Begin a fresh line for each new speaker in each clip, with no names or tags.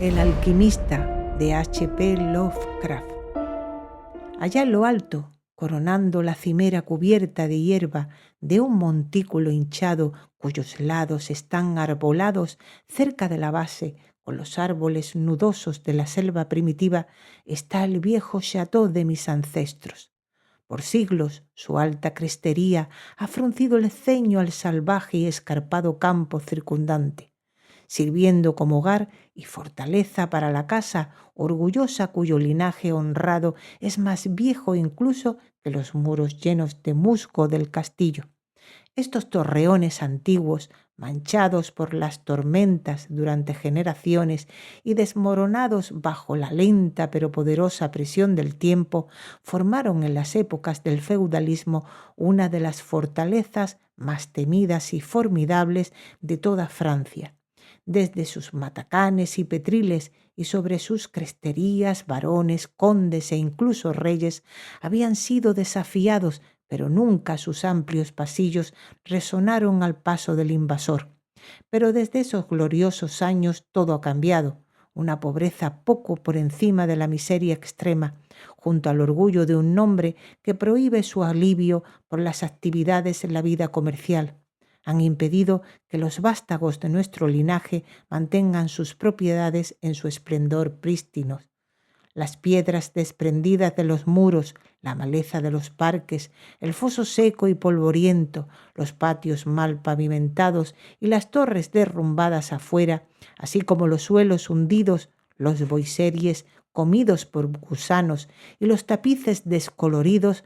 El alquimista de H.P. Lovecraft. Allá en lo alto, coronando la cimera cubierta de hierba de un montículo hinchado cuyos lados están arbolados cerca de la base con los árboles nudosos de la selva primitiva, está el viejo chateau de mis ancestros. Por siglos su alta crestería ha fruncido el ceño al salvaje y escarpado campo circundante, sirviendo como hogar y fortaleza para la casa orgullosa cuyo linaje honrado es más viejo incluso que los muros llenos de musgo del castillo. Estos torreones antiguos, manchados por las tormentas durante generaciones y desmoronados bajo la lenta pero poderosa presión del tiempo, formaron en las épocas del feudalismo una de las fortalezas más temidas y formidables de toda Francia. Desde sus matacanes y petriles y sobre sus cresterías, varones, condes e incluso reyes habían sido desafiados, pero nunca sus amplios pasillos resonaron al paso del invasor. Pero desde esos gloriosos años todo ha cambiado. Una pobreza poco por encima de la miseria extrema, junto al orgullo de un nombre que prohíbe su alivio por las actividades en la vida comercial, han impedido que los vástagos de nuestro linaje mantengan sus propiedades en su esplendor prístino. Las piedras desprendidas de los muros, la maleza de los parques, el foso seco y polvoriento, los patios mal pavimentados y las torres derrumbadas afuera, así como los suelos hundidos, los boiseries comidos por gusanos y los tapices descoloridos,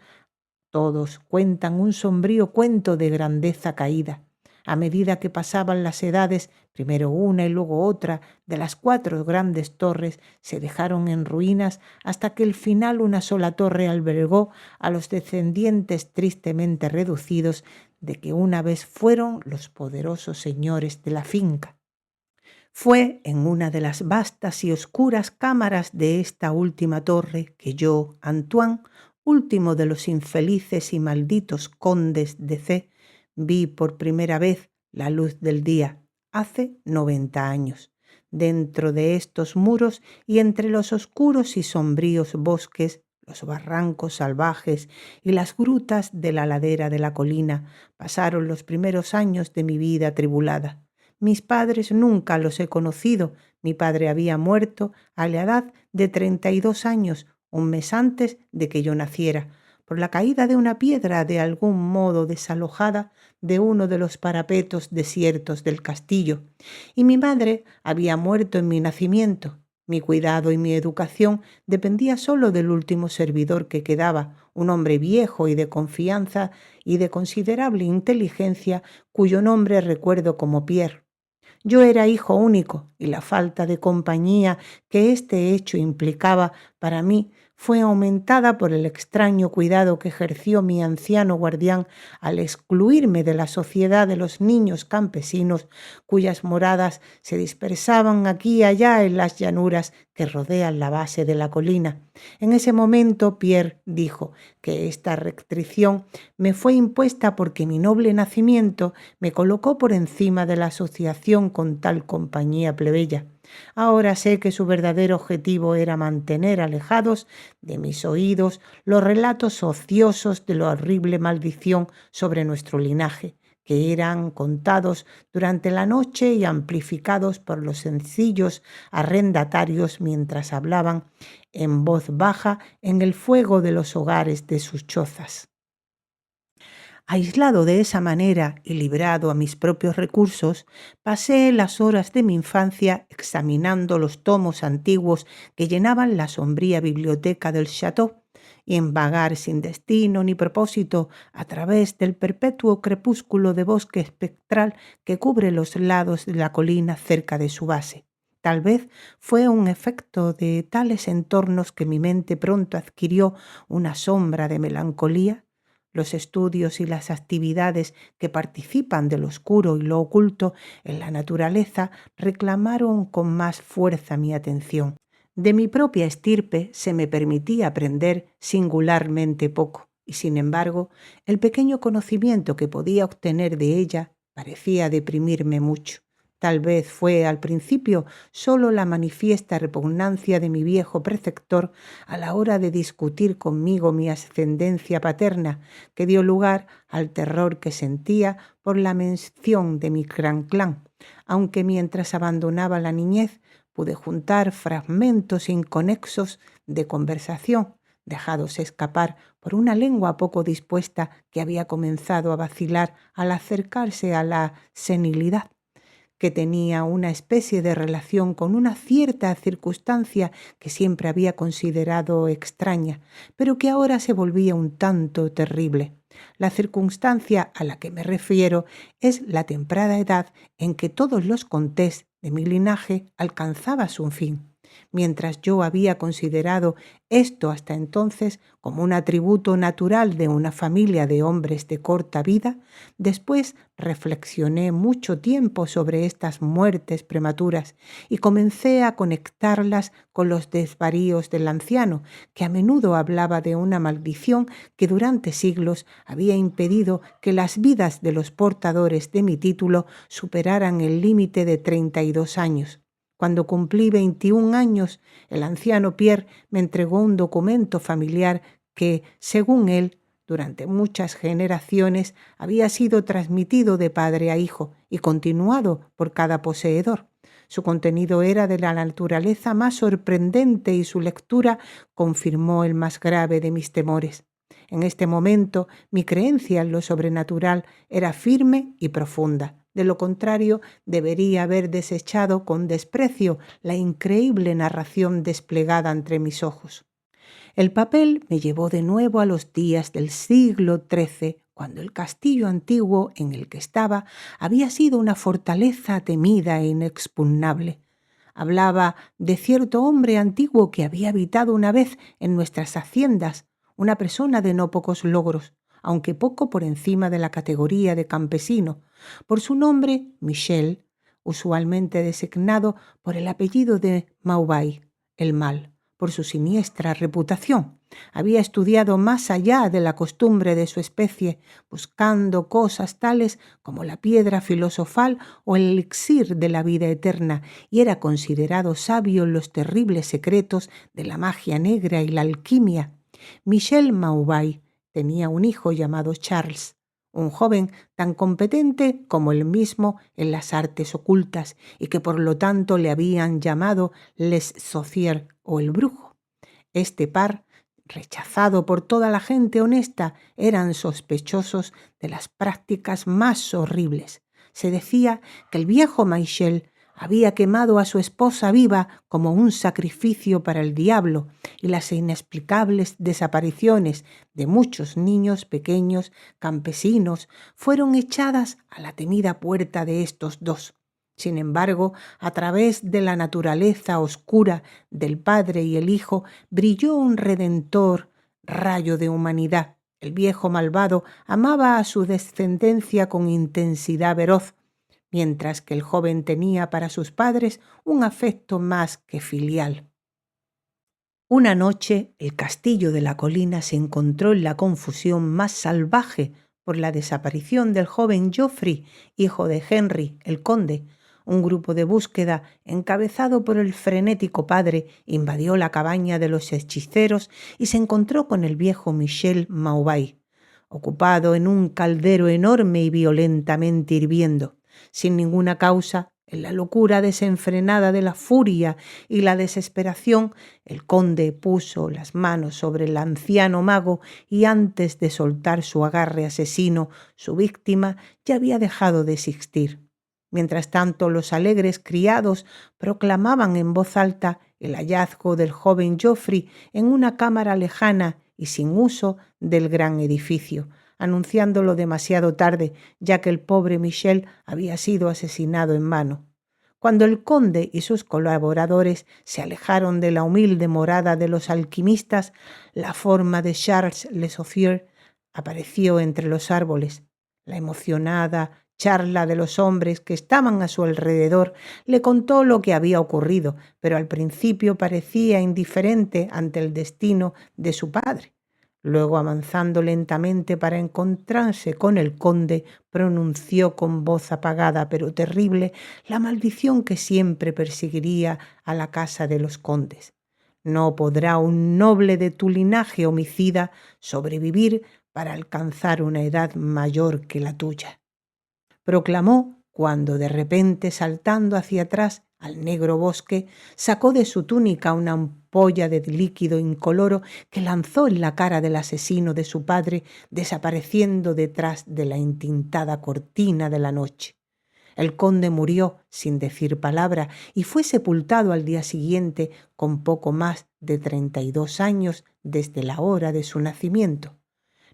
todos cuentan un sombrío cuento de grandeza caída. A medida que pasaban las edades, primero una y luego otra, de las 4 grandes torres se dejaron en ruinas hasta que al final una sola torre albergó a los descendientes tristemente reducidos de que una vez fueron los poderosos señores de la finca. Fue en una de las vastas y oscuras cámaras de esta última torre que yo, Antoine, último de los infelices y malditos condes de C, vi por primera vez la luz del día, hace 90 años. Dentro de estos muros y entre los oscuros y sombríos bosques, los barrancos salvajes y las grutas de la ladera de la colina, pasaron los primeros años de mi vida atribulada. Mis padres nunca los he conocido. Mi padre había muerto a la edad de 32 años, un mes antes de que yo naciera, por la caída de una piedra de algún modo desalojada de uno de los parapetos desiertos del castillo. Y mi madre había muerto en mi nacimiento. Mi cuidado y mi educación dependía solo del último servidor que quedaba, un hombre viejo y de confianza y de considerable inteligencia, cuyo nombre recuerdo como Pierre. Yo era hijo único y la falta de compañía que este hecho implicaba para mí fue aumentada por el extraño cuidado que ejerció mi anciano guardián al excluirme de la sociedad de los niños campesinos cuyas moradas se dispersaban aquí y allá en las llanuras que rodean la base de la colina. En ese momento Pierre dijo que esta restricción me fue impuesta porque mi noble nacimiento me colocó por encima de la asociación con tal compañía plebeya. Ahora sé que su verdadero objetivo era mantener alejados de mis oídos los relatos ociosos de la horrible maldición sobre nuestro linaje, que eran contados durante la noche y amplificados por los sencillos arrendatarios mientras hablaban en voz baja en el fuego de los hogares de sus chozas. Aislado de esa manera y librado a mis propios recursos, pasé las horas de mi infancia examinando los tomos antiguos que llenaban la sombría biblioteca del château y en vagar sin destino ni propósito a través del perpetuo crepúsculo de bosque espectral que cubre los lados de la colina cerca de su base. Tal vez fue un efecto de tales entornos que mi mente pronto adquirió una sombra de melancolía. Los estudios y las actividades que participan de lo oscuro y lo oculto en la naturaleza reclamaron con más fuerza mi atención. De mi propia estirpe se me permitía aprender singularmente poco, y sin embargo, el pequeño conocimiento que podía obtener de ella parecía deprimirme mucho. Tal vez fue al principio solo la manifiesta repugnancia de mi viejo preceptor a la hora de discutir conmigo mi ascendencia paterna, que dio lugar al terror que sentía por la mención de mi gran clan, aunque mientras abandonaba la niñez pude juntar fragmentos inconexos de conversación, dejados escapar por una lengua poco dispuesta que había comenzado a vacilar al acercarse a la senilidad, que tenía una especie de relación con una cierta circunstancia que siempre había considerado extraña, pero que ahora se volvía un tanto terrible. La circunstancia a la que me refiero es la temprana edad en que todos los contés de mi linaje alcanzaban su fin. Mientras yo había considerado esto hasta entonces como un atributo natural de una familia de hombres de corta vida, después reflexioné mucho tiempo sobre estas muertes prematuras y comencé a conectarlas con los desvaríos del anciano, que a menudo hablaba de una maldición que durante siglos había impedido que las vidas de los portadores de mi título superaran el límite de 32 años. Cuando cumplí 21 años, el anciano Pierre me entregó un documento familiar que, según él, durante muchas generaciones había sido transmitido de padre a hijo y continuado por cada poseedor. Su contenido era de la naturaleza más sorprendente y su lectura confirmó el más grave de mis temores. En este momento, mi creencia en lo sobrenatural era firme y profunda. De lo contrario, debería haber desechado con desprecio la increíble narración desplegada entre mis ojos. El papel me llevó de nuevo a los días del siglo XIII, cuando el castillo antiguo en el que estaba había sido una fortaleza temida e inexpugnable. Hablaba de cierto hombre antiguo que había habitado una vez en nuestras haciendas, una persona de no pocos logros, aunque poco por encima de la categoría de campesino, por su nombre Michel, usualmente designado por el apellido de Maubay, el mal, por su siniestra reputación. Había estudiado más allá de la costumbre de su especie, buscando cosas tales como la piedra filosofal o el elixir de la vida eterna, y era considerado sabio en los terribles secretos de la magia negra y la alquimia. Michel Maubay tenía un hijo llamado Charles, un joven tan competente como él mismo en las artes ocultas y que por lo tanto le habían llamado Les Sorciers o el brujo. Este par, rechazado por toda la gente honesta, eran sospechosos de las prácticas más horribles. Se decía que el viejo Michel había quemado a su esposa viva como un sacrificio para el diablo, y las inexplicables desapariciones de muchos niños pequeños campesinos fueron echadas a la temida puerta de estos dos. Sin embargo, a través de la naturaleza oscura del padre y el hijo brilló un redentor rayo de humanidad. El viejo malvado amaba a su descendencia con intensidad feroz, mientras que el joven tenía para sus padres un afecto más que filial. Una noche, el castillo de la colina se encontró en la confusión más salvaje por la desaparición del joven Geoffrey, hijo de Henry, el conde. Un grupo de búsqueda, encabezado por el frenético padre, invadió la cabaña de los hechiceros y se encontró con el viejo Michel Maubay, ocupado en un caldero enorme y violentamente hirviendo. Sin ninguna causa, en la locura desenfrenada de la furia y la desesperación, el conde puso las manos sobre el anciano mago y antes de soltar su agarre asesino, su víctima ya había dejado de existir. Mientras tanto, los alegres criados proclamaban en voz alta el hallazgo del joven Geoffrey en una cámara lejana y sin uso del gran edificio, anunciándolo demasiado tarde, ya que el pobre Michel había sido asesinado en vano. Cuando el conde y sus colaboradores se alejaron de la humilde morada de los alquimistas, la forma de Charles Le Sorcier apareció entre los árboles. La emocionada charla de los hombres que estaban a su alrededor le contó lo que había ocurrido, pero al principio parecía indiferente ante el destino de su padre. Luego, avanzando lentamente para encontrarse con el conde, pronunció con voz apagada pero terrible la maldición que siempre perseguiría a la casa de los condes. No podrá un noble de tu linaje homicida sobrevivir para alcanzar una edad mayor que la tuya, proclamó cuando de repente, saltando hacia atrás al negro bosque, sacó de su túnica una ampolla de líquido incoloro que lanzó en la cara del asesino de su padre, desapareciendo detrás de la entintada cortina de la noche. El conde murió sin decir palabra y fue sepultado al día siguiente con poco más de 32 años desde la hora de su nacimiento.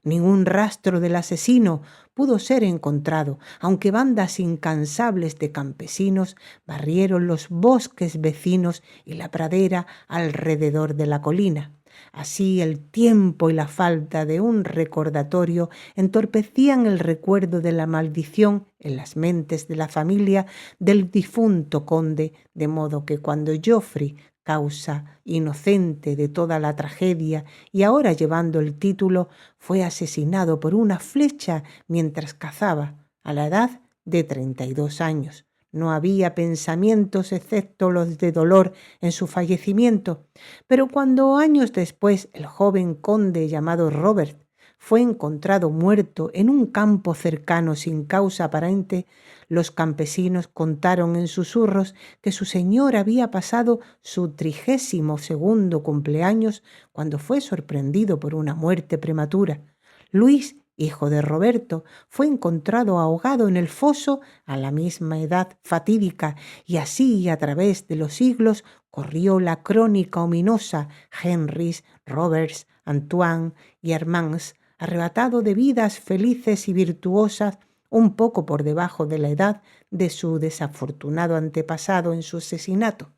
Ningún rastro del asesino pudo ser encontrado, aunque bandas incansables de campesinos barrieron los bosques vecinos y la pradera alrededor de la colina. Así el tiempo y la falta de un recordatorio entorpecían el recuerdo de la maldición en las mentes de la familia del difunto conde, de modo que cuando Joffrey, causa inocente de toda la tragedia y ahora llevando el título, fue asesinado por una flecha mientras cazaba, a la edad de 32 años. No había pensamientos excepto los de dolor en su fallecimiento, pero cuando años después el joven conde llamado Robert fue encontrado muerto en un campo cercano sin causa aparente, los campesinos contaron en susurros que su señor había pasado su 32º cumpleaños cuando fue sorprendido por una muerte prematura. Luis, hijo de Roberto, fue encontrado ahogado en el foso a la misma edad fatídica, y así a través de los siglos corrió la crónica ominosa: Henrys, Roberts, Antoine y Armands, arrebatado de vidas felices y virtuosas, un poco por debajo de la edad de su desafortunado antepasado en su asesinato.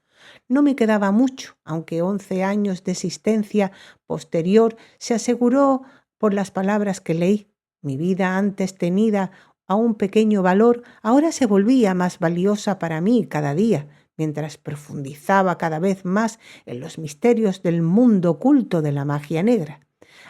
No me quedaba mucho, aunque 11 años de existencia posterior se aseguró por las palabras que leí. Mi vida, antes tenida a un pequeño valor, ahora se volvía más valiosa para mí cada día, mientras profundizaba cada vez más en los misterios del mundo oculto de la magia negra.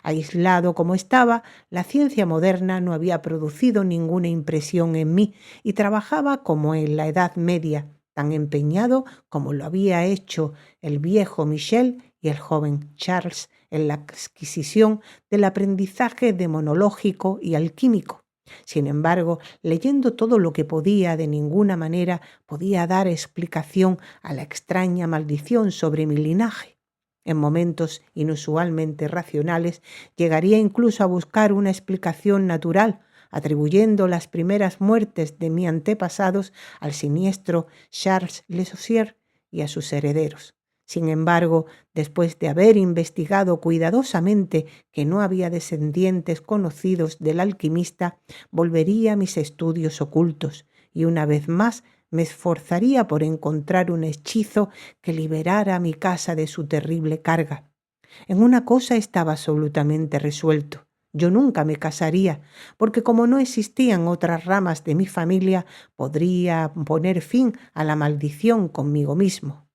Aislado como estaba, la ciencia moderna no había producido ninguna impresión en mí y trabajaba como en la Edad Media, tan empeñado como lo había hecho el viejo Michel y el joven Charles en la adquisición del aprendizaje demonológico y alquímico. Sin embargo, leyendo todo lo que podía, de ninguna manera podía dar explicación a la extraña maldición sobre mi linaje. En momentos inusualmente racionales, llegaría incluso a buscar una explicación natural, atribuyendo las primeras muertes de mis antepasados al siniestro Charles Le Sorcier y a sus herederos. Sin embargo, después de haber investigado cuidadosamente que no había descendientes conocidos del alquimista, volvería a mis estudios ocultos y una vez más me esforzaría por encontrar un hechizo que liberara a mi casa de su terrible carga. En una cosa estaba absolutamente resuelto: yo nunca me casaría, porque como no existían otras ramas de mi familia, podría poner fin a la maldición conmigo mismo.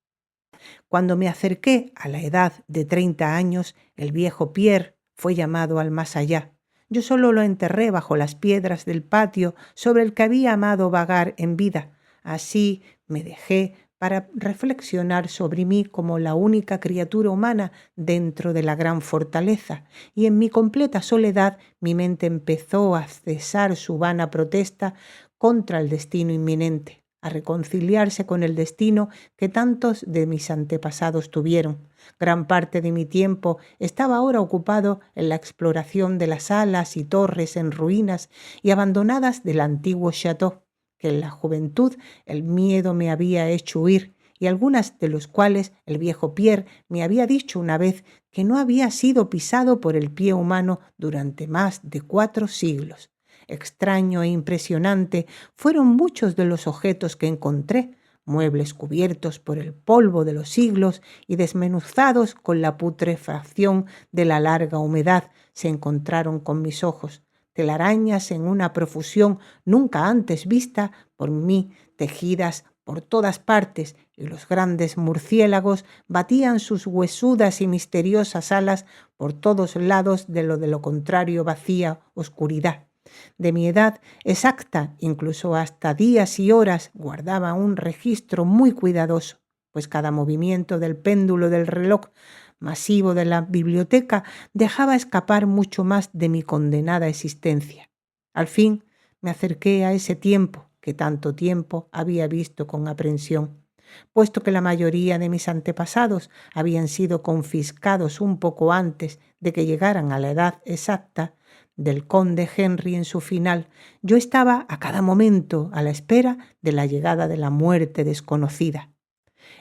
Cuando me acerqué a la edad de 30 años, el viejo Pierre fue llamado al más allá. Yo solo lo enterré bajo las piedras del patio sobre el que había amado vagar en vida. Así me dejé para reflexionar sobre mí como la única criatura humana dentro de la gran fortaleza, y en mi completa soledad mi mente empezó a cesar su vana protesta contra el destino inminente, a reconciliarse con el destino que tantos de mis antepasados tuvieron. Gran parte de mi tiempo estaba ahora ocupado en la exploración de las salas y torres en ruinas y abandonadas del antiguo château, que en la juventud el miedo me había hecho huir, y algunas de los cuales el viejo Pierre me había dicho una vez que no había sido pisado por el pie humano durante más de 4 siglos. Extraño e impresionante fueron muchos de los objetos que encontré: muebles cubiertos por el polvo de los siglos y desmenuzados con la putrefacción de la larga humedad se encontraron con mis ojos. Telarañas en una profusión nunca antes vista por mí, tejidas por todas partes, y los grandes murciélagos batían sus huesudas y misteriosas alas por todos lados de lo contrario vacía oscuridad. De mi edad exacta, incluso hasta días y horas, guardaba un registro muy cuidadoso, pues cada movimiento del péndulo del reloj masivo de la biblioteca dejaba escapar mucho más de mi condenada existencia. Al fin me acerqué a ese tiempo que tanto tiempo había visto con aprensión, puesto que la mayoría de mis antepasados habían sido confiscados un poco antes de que llegaran a la edad exacta del conde Henry en su final. Yo estaba a cada momento a la espera de la llegada de la muerte desconocida.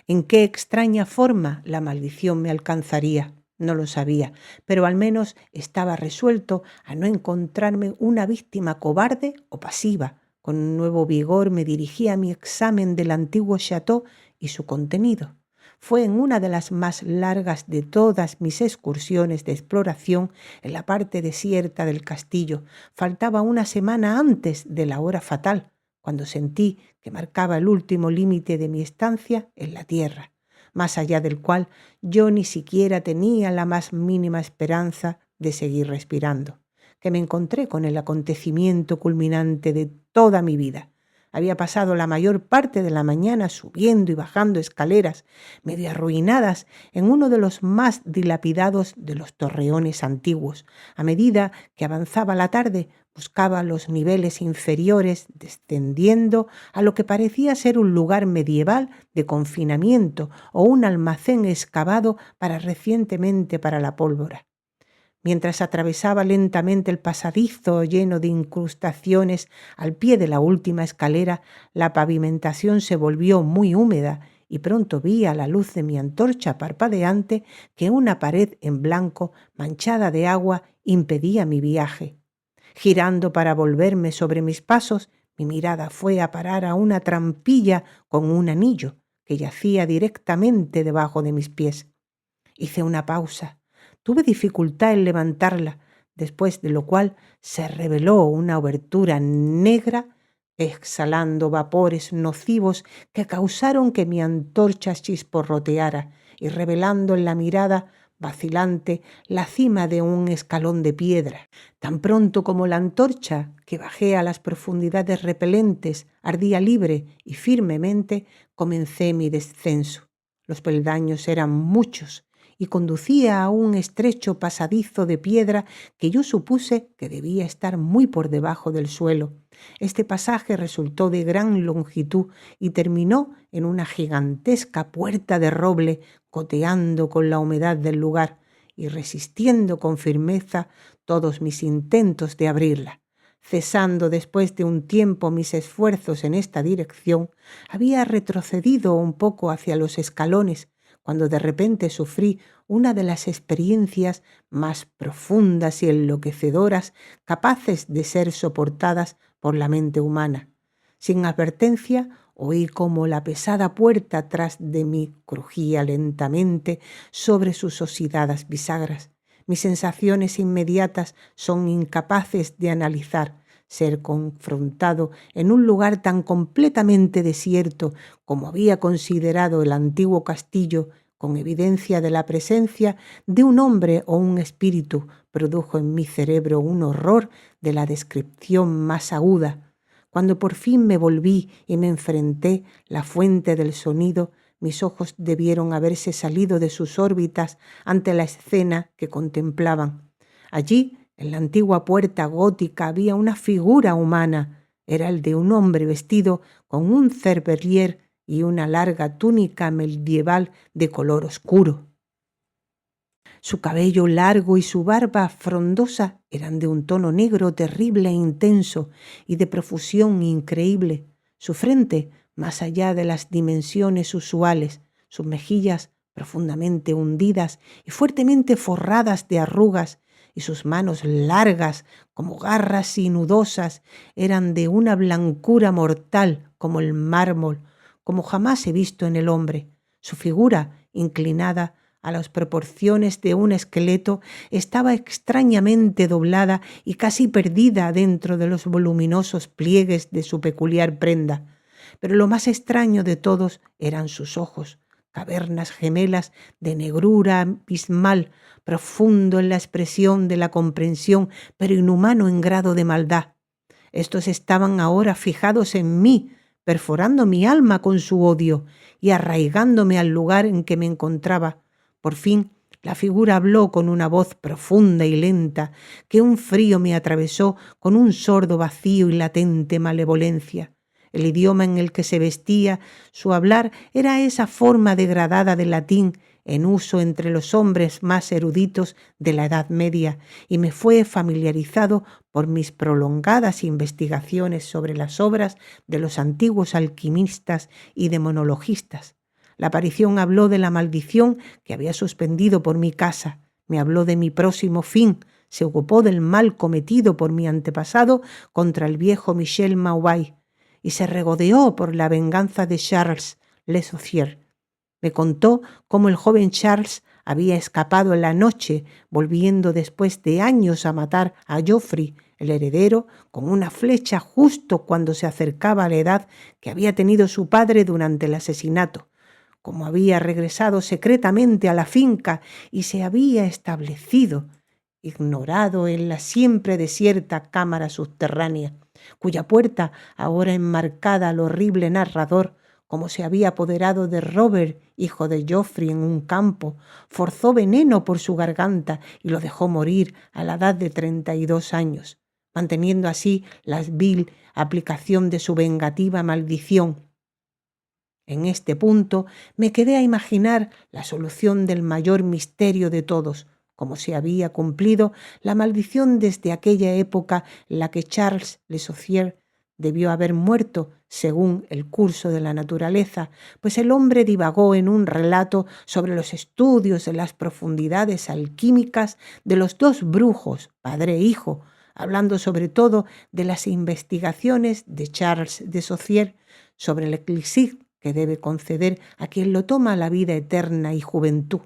¿En qué extraña forma la maldición me alcanzaría? No lo sabía, pero al menos estaba resuelto a no encontrarme una víctima cobarde o pasiva. Con un nuevo vigor me dirigí a mi examen del antiguo chateau y su contenido. Fue en una de las más largas de todas mis excursiones de exploración en la parte desierta del castillo. Faltaba una semana antes de la hora fatal, cuando sentí que marcaba el último límite de mi estancia en la tierra, más allá del cual yo ni siquiera tenía la más mínima esperanza de seguir respirando, que me encontré con el acontecimiento culminante de toda mi vida. Había pasado la mayor parte de la mañana subiendo y bajando escaleras medio arruinadas en uno de los más dilapidados de los torreones antiguos. A medida que avanzaba la tarde, buscaba los niveles inferiores, descendiendo a lo que parecía ser un lugar medieval de confinamiento o un almacén excavado recientemente para la pólvora. Mientras atravesaba lentamente el pasadizo lleno de incrustaciones al pie de la última escalera, la pavimentación se volvió muy húmeda y pronto vi a la luz de mi antorcha parpadeante que una pared en blanco manchada de agua impedía mi viaje. Girando para volverme sobre mis pasos, mi mirada fue a parar a una trampilla con un anillo que yacía directamente debajo de mis pies. Hice una pausa. Tuve dificultad en levantarla, después de lo cual se reveló una abertura negra exhalando vapores nocivos que causaron que mi antorcha chisporroteara y revelando en la mirada vacilante la cima de un escalón de piedra. Tan pronto como la antorcha, que bajé a las profundidades repelentes, ardía libre y firmemente, comencé mi descenso. Los peldaños eran muchos y conducía a un estrecho pasadizo de piedra que yo supuse que debía estar muy por debajo del suelo. Este pasaje resultó de gran longitud y terminó en una gigantesca puerta de roble coteando con la humedad del lugar y resistiendo con firmeza todos mis intentos de abrirla. Cesando después de un tiempo mis esfuerzos en esta dirección, había retrocedido un poco hacia los escalones, cuando de repente sufrí una de las experiencias más profundas y enloquecedoras capaces de ser soportadas por la mente humana. Sin advertencia, oí cómo la pesada puerta tras de mí crujía lentamente sobre sus oxidadas bisagras. Mis sensaciones inmediatas son incapaces de analizar. Ser confrontado en un lugar tan completamente desierto como había considerado el antiguo castillo, con evidencia de la presencia de un hombre o un espíritu, produjo en mi cerebro un horror de la descripción más aguda. Cuando por fin me volví y me enfrenté la fuente del sonido, mis ojos debieron haberse salido de sus órbitas ante la escena que contemplaban. Allí, en la antigua puerta gótica, había una figura humana. Era el de un hombre vestido con un cervellier y una larga túnica medieval de color oscuro. Su cabello largo y su barba frondosa eran de un tono negro terrible e intenso y de profusión increíble. Su frente, más allá de las dimensiones usuales, sus mejillas profundamente hundidas y fuertemente forradas de arrugas, y sus manos largas como garras sinudosas eran de una blancura mortal como el mármol, como jamás he visto en el hombre. Su figura, inclinada a las proporciones de un esqueleto, estaba extrañamente doblada y casi perdida dentro de los voluminosos pliegues de su peculiar prenda. pero lo más extraño de todos eran sus ojos, cavernas gemelas de negrura abismal, profundo en la expresión de la comprensión, pero inhumano en grado de maldad. Estos estaban ahora fijados en mí, perforando mi alma con su odio y arraigándome al lugar en que me encontraba. Por fin, la figura habló con una voz profunda y lenta, que un frío me atravesó con un sordo vacío y latente malevolencia. El idioma en el que se vestía, su hablar, era esa forma degradada del latín en uso entre los hombres más eruditos de la Edad Media, y me fue familiarizado por mis prolongadas investigaciones sobre las obras de los antiguos alquimistas y demonologistas. La aparición habló de la maldición que había suspendido por mi casa, me habló de mi próximo fin, se ocupó del mal cometido por mi antepasado contra el viejo Michel Mauvais y se regodeó por la venganza de Charles Le Sorcier. Me contó cómo el joven Charles había escapado en la noche, volviendo después de años a matar a Geoffrey, el heredero, con una flecha justo cuando se acercaba a la edad que había tenido su padre durante el asesinato, cómo había regresado secretamente a la finca y se había establecido, ignorado, en la siempre desierta cámara subterránea, cuya puerta, ahora enmarcada al horrible narrador, como se había apoderado de Robert, hijo de Geoffrey, en un campo, forzó veneno por su garganta y lo dejó morir a la edad de 32 años, manteniendo así la vil aplicación de su vengativa maldición. En este punto me quedé a imaginar la solución del mayor misterio de todos, cómo se había cumplido la maldición desde aquella época en la que Charles Le Sorcier debió haber muerto según el curso de la naturaleza, pues el hombre divagó en un relato sobre los estudios de las profundidades alquímicas de los dos brujos, padre e hijo, hablando sobre todo de las investigaciones de Charles Le Sorcier sobre el elixir que debe conceder a quien lo toma la vida eterna y juventud.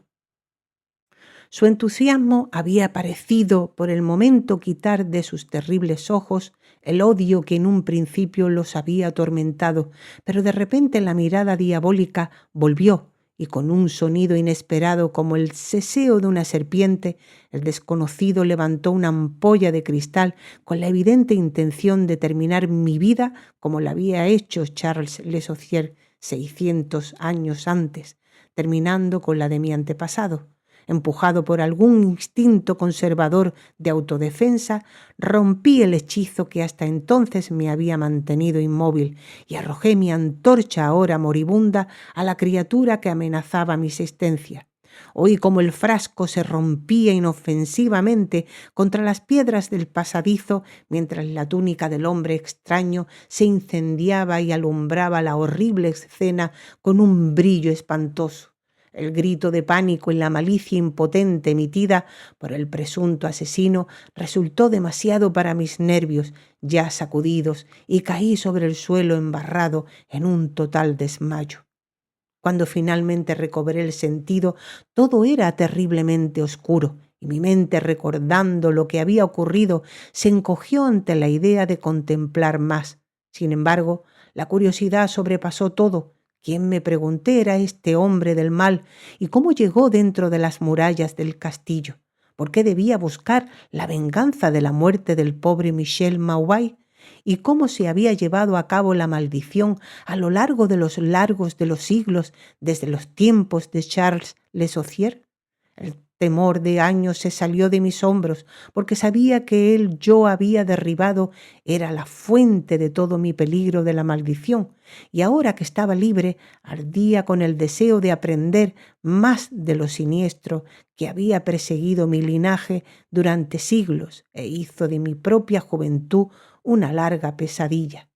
Su entusiasmo había parecido por el momento quitar de sus terribles ojos el odio que en un principio los había atormentado, pero de repente la mirada diabólica volvió y con un sonido inesperado como el seseo de una serpiente, el desconocido levantó una ampolla de cristal con la evidente intención de terminar mi vida como la había hecho Charles Le Sorcier 600 años antes, terminando con la de mi antepasado. Empujado por algún instinto conservador de autodefensa, rompí el hechizo que hasta entonces me había mantenido inmóvil y arrojé mi antorcha ahora moribunda a la criatura que amenazaba mi existencia. Oí como el frasco se rompía inofensivamente contra las piedras del pasadizo mientras la túnica del hombre extraño se incendiaba y alumbraba la horrible escena con un brillo espantoso. El grito de pánico y la malicia impotente emitida por el presunto asesino resultó demasiado para mis nervios ya sacudidos y caí sobre el suelo embarrado en un total desmayo. Cuando finalmente recobré el sentido, todo era terriblemente oscuro y mi mente, recordando lo que había ocurrido, se encogió ante la idea de contemplar más. Sin embargo, la curiosidad sobrepasó todo. ¿Quién, me pregunté, era este hombre del mal y cómo llegó dentro de las murallas del castillo? ¿Por qué debía buscar la venganza de la muerte del pobre Michel Mauvais? ¿Y cómo se había llevado a cabo la maldición a lo largo de los largos de los siglos desde los tiempos de Charles Le Sorcier? El temor de años se salió de mis hombros porque sabía que el yo había derribado era la fuente de todo mi peligro de la maldición, y ahora que estaba libre ardía con el deseo de aprender más de lo siniestro que había perseguido mi linaje durante siglos e hizo de mi propia juventud una larga pesadilla.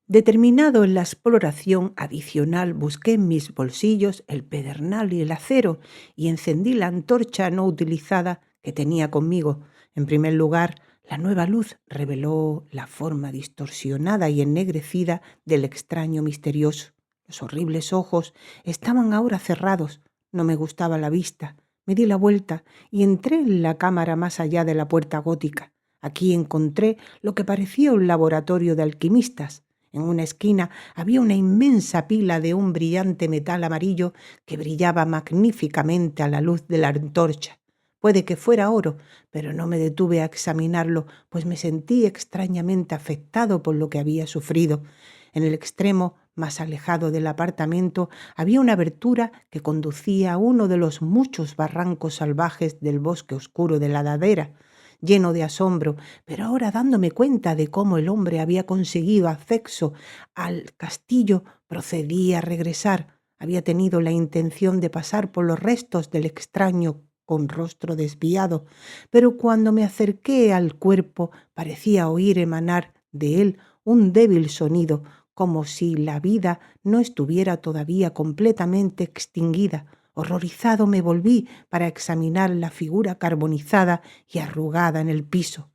Determinado en la exploración adicional, busqué en mis bolsillos el pedernal y el acero y encendí la antorcha no utilizada que tenía conmigo. En primer lugar, la nueva luz reveló la forma distorsionada y ennegrecida del extraño misterioso. Los horribles ojos estaban ahora cerrados. No me gustaba la vista. Me di la vuelta y entré en la cámara más allá de la puerta gótica. Aquí encontré lo que parecía un laboratorio de alquimistas. En una esquina había una inmensa pila de un brillante metal amarillo que brillaba magníficamente a la luz de la antorcha. Puede que fuera oro, pero no me detuve a examinarlo, pues me sentí extrañamente afectado por lo que había sufrido. En el extremo más alejado del apartamento había una abertura que conducía a uno de los muchos barrancos salvajes del bosque oscuro de la ladera. Lleno de asombro, pero ahora dándome cuenta de cómo el hombre había conseguido acceso al castillo, procedí a regresar. Había tenido la intención de pasar por los restos del extraño con rostro desviado, pero cuando me acerqué al cuerpo parecía oír emanar de él un débil sonido, como si la vida no estuviera todavía completamente extinguida. Horrorizado me volví para examinar la figura carbonizada y arrugada en el piso.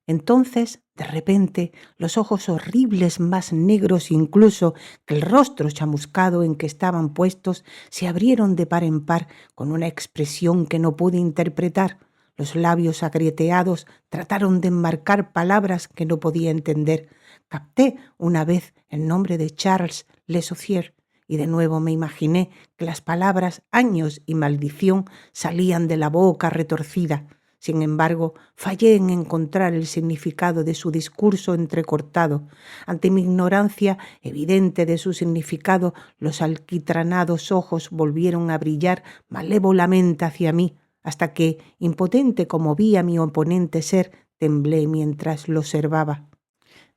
Entonces, de repente, los ojos horribles, más negros incluso que el rostro chamuscado en que estaban puestos, se abrieron de par en par con una expresión que no pude interpretar. Los labios agrieteados trataron de enmarcar palabras que no podía entender. Capté una vez el nombre de Charles Le Saucier y de nuevo me imaginé que las palabras años y maldición salían de la boca retorcida. Sin embargo, fallé en encontrar el significado de su discurso entrecortado. Ante mi ignorancia evidente de su significado, los alquitranados ojos volvieron a brillar malévolamente hacia mí, hasta que, impotente como vi a mi oponente ser, temblé mientras lo observaba.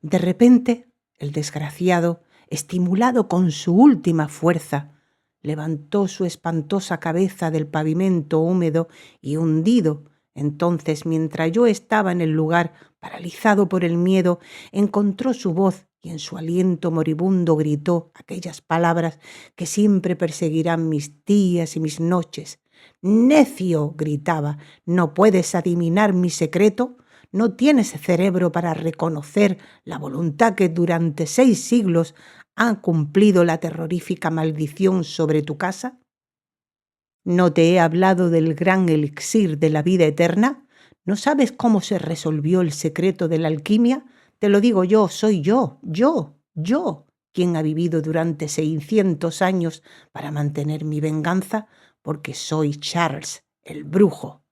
De repente, el desgraciado, estimulado con su última fuerza, levantó su espantosa cabeza del pavimento húmedo y hundido. Entonces, mientras yo estaba en el lugar, paralizado por el miedo, encontró su voz y en su aliento moribundo gritó aquellas palabras que siempre perseguirán mis días y mis noches. «Necio», gritaba, «¿no puedes adivinar mi secreto? ¿No tienes cerebro para reconocer la voluntad que durante 6 siglos ha cumplido la terrorífica maldición sobre tu casa? ¿No te he hablado del gran elixir de la vida eterna? ¿No sabes cómo se resolvió el secreto de la alquimia? Te lo digo yo, soy yo, quien ha vivido durante 600 años para mantener mi venganza, porque soy Charles, el brujo.